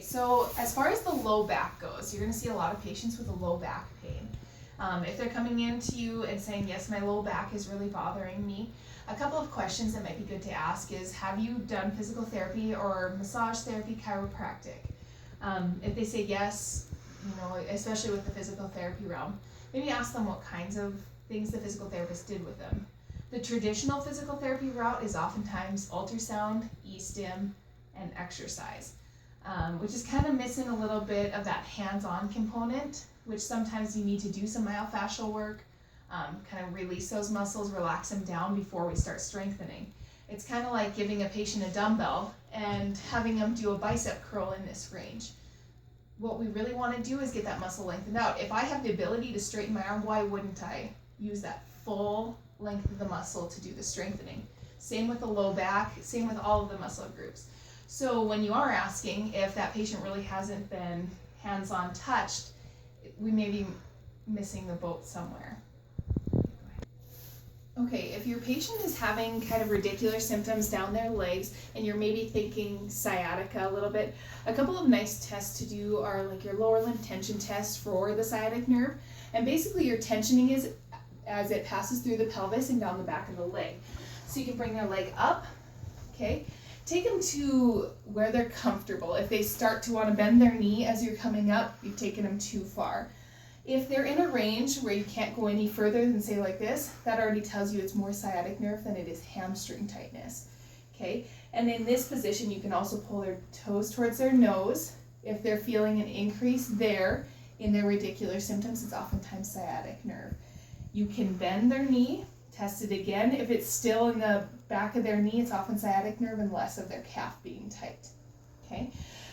So as far as the low back goes, you're going to see a lot of patients with a low back pain. If they're coming in to you and saying, yes, my low back is really bothering me, a couple of questions that might be good to ask is, have you done physical therapy or massage therapy, chiropractic? If they say yes, especially with the physical therapy realm, maybe ask them what kinds of things the physical therapist did with them. The traditional physical therapy route is oftentimes ultrasound, e-stim, and exercise, which is kind of missing a little bit of that hands-on component, which sometimes you need to do some myofascial work, kind of release those muscles, relax them down before we start strengthening. It's kind of like giving a patient a dumbbell and having them do a bicep curl in this range. What we really want to do is get that muscle lengthened out. If I have the ability to straighten my arm, why wouldn't I use that full length of the muscle to do the strengthening? Same with the low back, same with all of the muscle groups. So when you are asking if that patient really hasn't been hands-on touched, we may be missing the boat somewhere. Okay, if your patient is having kind of radicular symptoms down their legs and you're maybe thinking sciatica a little bit, a couple of nice tests to do are like your lower limb tension test for the sciatic nerve. And basically your tensioning is as it passes through the pelvis and down the back of the leg. So you can bring their leg up, okay? Take them to where they're comfortable. If they start to want to bend their knee as you're coming up, you've taken them too far. If they're in a range where you can't go any further than say like this, that already tells you it's more sciatic nerve than it is hamstring tightness. Okay, and in this position you can also pull their toes towards their nose. If they're feeling an increase there in their radicular symptoms, it's oftentimes sciatic nerve. You can bend their knee, test it again. If it's still in the back of their knee, it's often sciatic nerve and less of their calf being tight. Okay,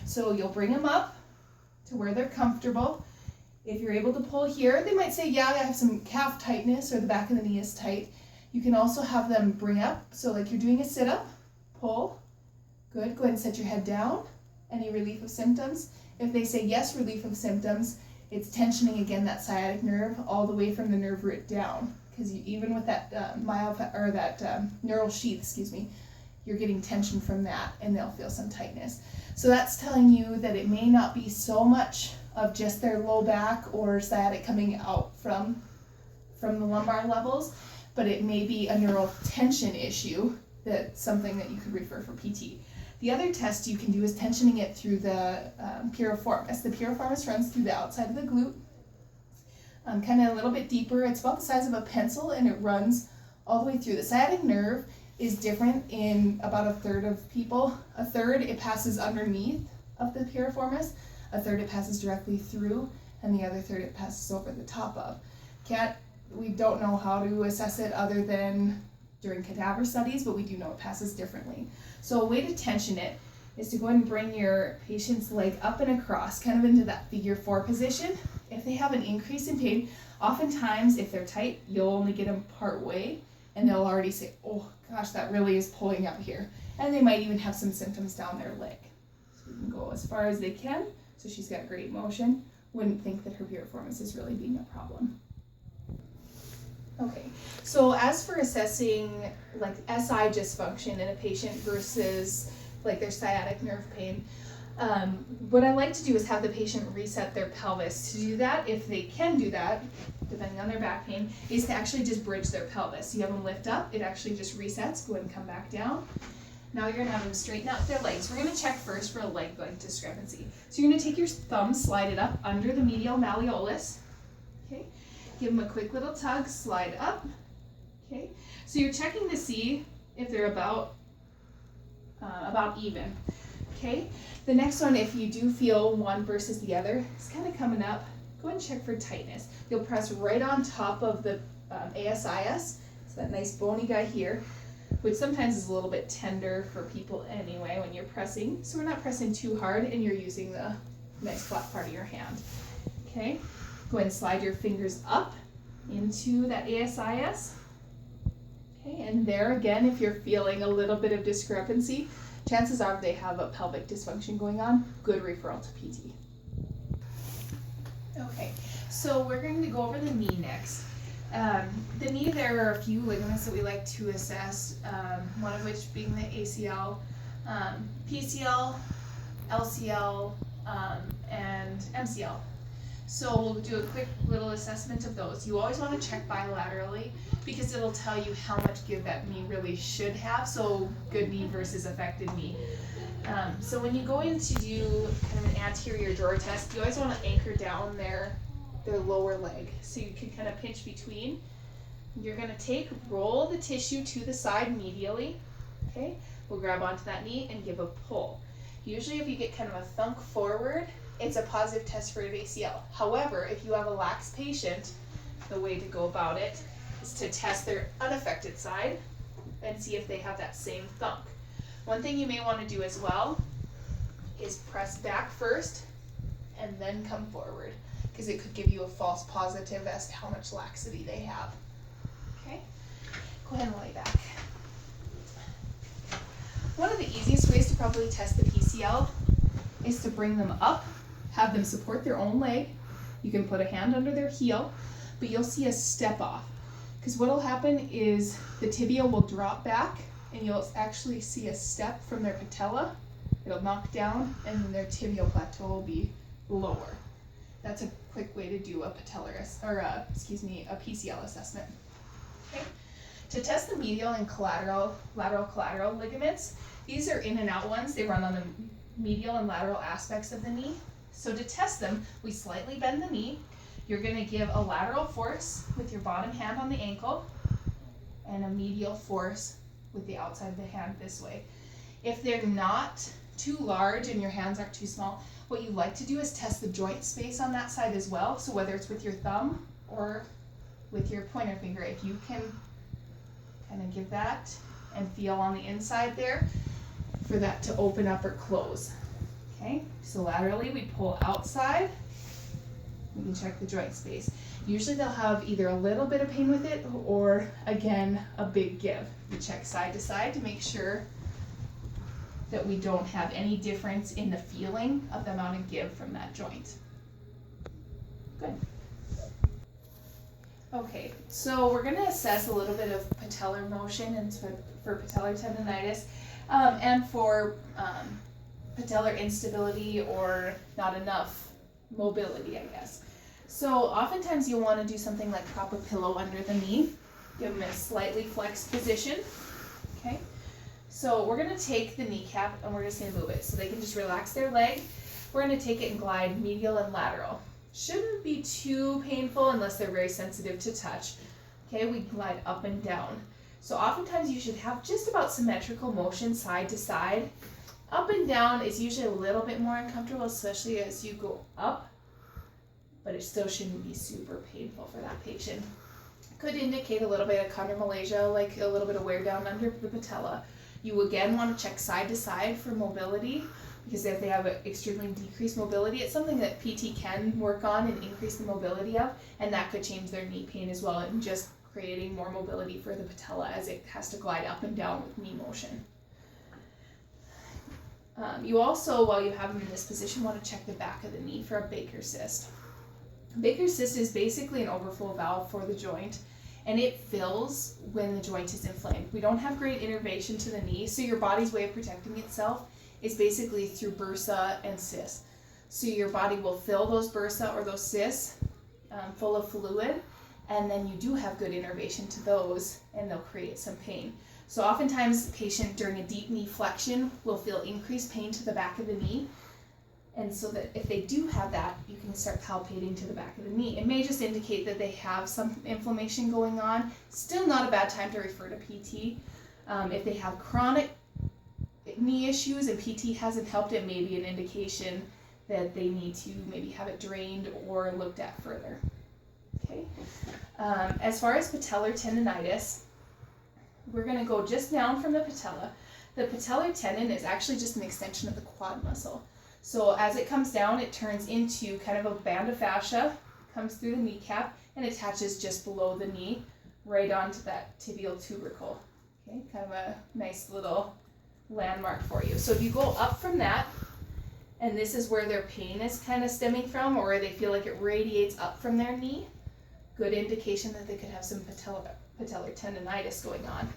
so you'll bring them up to where they're comfortable. If you're able to pull here, they might say, yeah, I have some calf tightness or the back of the knee is tight. You can also have them bring up, so like you're doing a sit-up, pull. Good, go ahead and set your head down. Any relief of symptoms? If they say yes, relief of symptoms, it's tensioning again that sciatic nerve all the way from the nerve root down. Because even with that neural sheath, you're getting tension from that and they'll feel some tightness. So that's telling you that it may not be so much of just their low back or sciatic coming out from the lumbar levels, but it may be a neural tension issue, that's something that you could refer for PT. The other test you can do is tensioning it through the piriformis. The piriformis runs through the outside of the glute, kind of a little bit deeper. It's about the size of a pencil and it runs all the way through. The sciatic nerve is different in about a third of people. A third, it passes underneath of the piriformis. A third it passes directly through, and the other third it passes over the top of. We don't know how to assess it other than during cadaver studies, but we do know it passes differently. So a way to tension it is to go ahead and bring your patient's leg up and across, kind of into that figure 4 position. If they have an increase in pain, oftentimes if they're tight, you'll only get them part way, and they'll already say, oh gosh, that really is pulling out here. And they might even have some symptoms down their leg. So we can go as far as they can. So she's got great motion. Wouldn't think that her piriformis is really being a problem. Okay, so as for assessing like SI dysfunction in a patient versus like their sciatic nerve pain, what I like to do is have the patient reset their pelvis. To do that, if they can do that, depending on their back pain, is to actually just bridge their pelvis. You have them lift up, it actually just resets, go ahead and come back down. Now you're going to have them straighten out their legs. We're going to check first for a leg length discrepancy. So you're going to take your thumb, slide it up under the medial malleolus. Okay. Give them a quick little tug, slide up. Okay. So you're checking to see if they're about even. Okay. The next one, if you do feel one versus the other, is kind of coming up. Go ahead and check for tightness. You'll press right on top of the ASIS. It's that nice bony guy here, which sometimes is a little bit tender for people anyway when you're pressing. So we're not pressing too hard and you're using the nice flat part of your hand. Okay, go ahead and slide your fingers up into that ASIS. Okay, and there again, if you're feeling a little bit of discrepancy, chances are they have a pelvic dysfunction going on. Good referral to PT. Okay, so we're going to go over the knee next. The knee, there are a few ligaments that we like to assess, one of which being the ACL, PCL, LCL, and MCL. So we'll do a quick little assessment of those. You always want to check bilaterally because it'll tell you how much give that knee really should have. So good knee versus affected knee. So when you go in to do kind of an anterior drawer test, you always want to anchor down their lower leg. So you can kind of pinch between. You're going to roll the tissue to the side medially. Okay, we'll grab onto that knee and give a pull. Usually if you get kind of a thunk forward, it's a positive test for an ACL. However, if you have a lax patient, the way to go about it is to test their unaffected side and see if they have that same thunk. One thing you may want to do as well is press back first and then come forward, because it could give you a false positive as to how much laxity they have. Okay, go ahead and lay back. One of the easiest ways to probably test the PCL is to bring them up, have them support their own leg. You can put a hand under their heel, but you'll see a step off. Because what will happen is the tibia will drop back and you'll actually see a step from their patella. It'll knock down and then their tibial plateau will be lower. That's a quick way to do a a PCL assessment. Okay. To test the medial and lateral collateral ligaments, these are in and out ones. They run on the medial and lateral aspects of the knee. So to test them, we slightly bend the knee. You're going to give a lateral force with your bottom hand on the ankle and a medial force with the outside of the hand this way. If they're not too large and your hands aren't too small, what you like to do is test the joint space on that side as well. So whether it's with your thumb or with your pointer finger, if you can kind of give that and feel on the inside there for that to open up or close. Okay, so laterally we pull outside. We can check the joint space. Usually they'll have either a little bit of pain with it or, again, a big give. We check side to side to make sure that we don't have any difference in the feeling of the amount of give from that joint. Good. Okay, so we're going to assess a little bit of patellar motion and for patellar tendonitis and for patellar instability or not enough mobility, I guess. So oftentimes you'll want to do something like prop a pillow under the knee, give them a slightly flexed position. Okay, so we're going to take the kneecap and we're just going to move it so they can just relax their leg. We're going to take it and glide medial and lateral. Shouldn't be too painful unless they're very sensitive to touch. Okay, we glide up and down. So oftentimes you should have just about symmetrical motion side to side. Up and down is usually a little bit more uncomfortable, especially as you go up, but it still shouldn't be super painful for that patient. Could indicate a little bit of chondromalacia, like a little bit of wear down under the patella. You again want to check side to side for mobility, because if they have an extremely decreased mobility, it's something that PT can work on and increase the mobility of, and that could change their knee pain as well, and just creating more mobility for the patella as it has to glide up and down with knee motion. You also, while you have them in this position, want to check the back of the knee for a Baker cyst. Baker cyst is basically an overflow valve for the joint, and it fills when the joint is inflamed. We don't have great innervation to the knee, so your body's way of protecting itself is basically through bursa and cysts. So your body will fill those bursa or those cysts full of fluid, and then you do have good innervation to those, and they'll create some pain. So oftentimes the patient during a deep knee flexion will feel increased pain to the back of the knee, and so that if they do have that, you can start palpating to the back of the knee. It may just indicate that they have some inflammation going on. Still not a bad time to refer to PT. If they have chronic knee issues and PT hasn't helped, it may be an indication that they need to maybe have it drained or looked at further. Okay. As far as patellar tendonitis, we're going to go just down from the patella. The patellar tendon is actually just an extension of the quad muscle. So as it comes down, it turns into kind of a band of fascia, comes through the kneecap, and attaches just below the knee, right onto that tibial tubercle. Okay, kind of a nice little landmark for you. So if you go up from that, and this is where their pain is kind of stemming from, or where they feel like it radiates up from their knee, good indication that they could have some patellar tendonitis going on.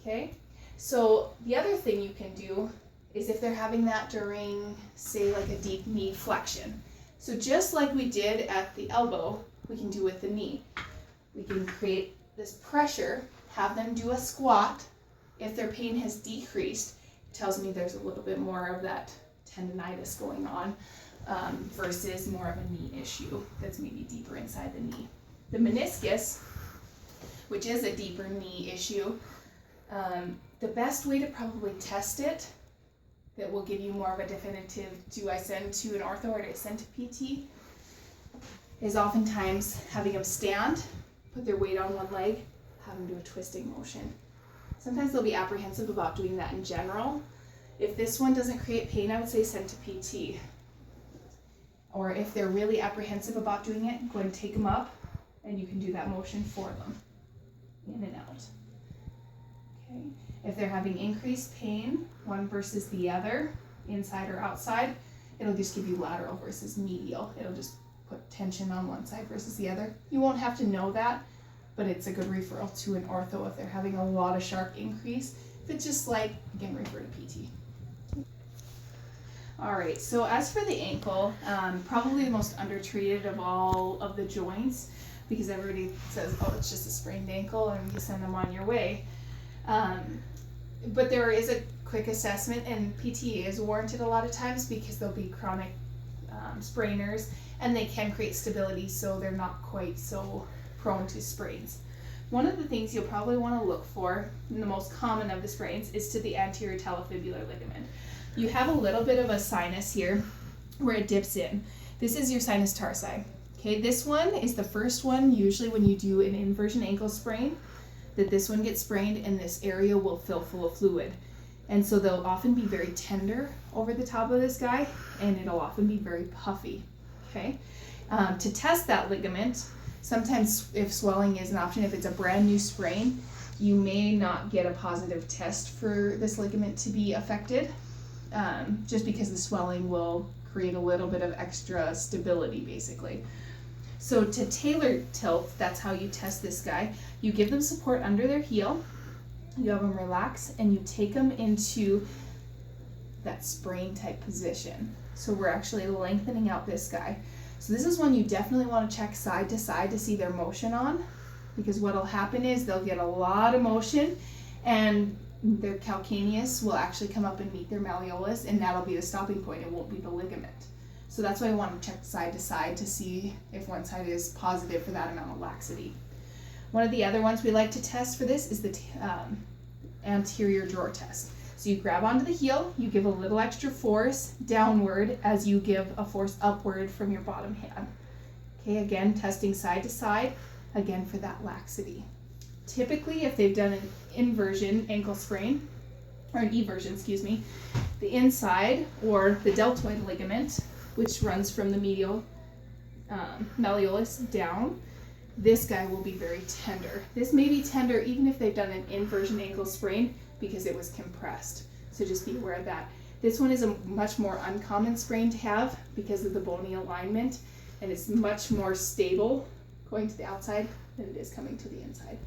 Okay, so the other thing you can do is if they're having that during, say, like a deep knee flexion. So just like we did at the elbow, we can do with the knee. We can create this pressure, have them do a squat. If their pain has decreased, it tells me there's a little bit more of that tendonitis going on versus more of a knee issue that's maybe deeper inside the knee. The meniscus, which is a deeper knee issue, the best way to probably test it that will give you more of a definitive, do I send to an ortho or do I send to PT, is oftentimes having them stand, put their weight on one leg, have them do a twisting motion. Sometimes they'll be apprehensive about doing that in general. If this one doesn't create pain, I would say send to PT. Or if they're really apprehensive about doing it, go ahead and take them up and you can do that motion for them, in and out. Okay. If they're having increased pain, one versus the other, inside or outside, it'll just give you lateral versus medial. It'll just put tension on one side versus the other. You won't have to know that, but it's a good referral to an ortho if they're having a lot of sharp increase. If it's just like, again, refer to PT. All right, so as for the ankle, probably the most undertreated of all of the joints, because everybody says, oh, it's just a sprained ankle and you send them on your way. But there is a quick assessment, and PT is warranted a lot of times because they'll be chronic sprainers and they can create stability so they're not quite so prone to sprains. One of the things you'll probably want to look for, and the most common of the sprains, is to the anterior talofibular ligament. You have a little bit of a sinus here where it dips in. This is your sinus tarsi. Okay, this one is the first one usually when you do an inversion ankle sprain, that this one gets sprained and this area will fill full of fluid. And so they'll often be very tender over the top of this guy, and it'll often be very puffy. Okay, to test that ligament, sometimes if swelling is an option, if it's a brand new sprain, you may not get a positive test for this ligament to be affected, just because the swelling will create a little bit of extra stability basically. So to tailor tilt, that's how you test this guy. You give them support under their heel, you have them relax, and you take them into that sprain type position. So we're actually lengthening out this guy. So this is one you definitely want to check side to side to see their motion on, because what'll happen is they'll get a lot of motion and their calcaneus will actually come up and meet their malleolus, and that'll be the stopping point. It won't be the ligament. So that's why I want to check side to side to see if one side is positive for that amount of laxity. One of the other ones we like to test for this is the anterior drawer test. So you grab onto the heel, you give a little extra force downward as you give a force upward from your bottom hand. Okay, again, testing side to side, again for that laxity. Typically, if they've done an inversion ankle sprain, or an eversion, excuse me, the inside or the deltoid ligament, which runs from the medial malleolus down, this guy will be very tender. This may be tender even if they've done an inversion ankle sprain because it was compressed. So just be aware of that. This one is a much more uncommon sprain to have because of the bony alignment, and it's much more stable going to the outside than it is coming to the inside.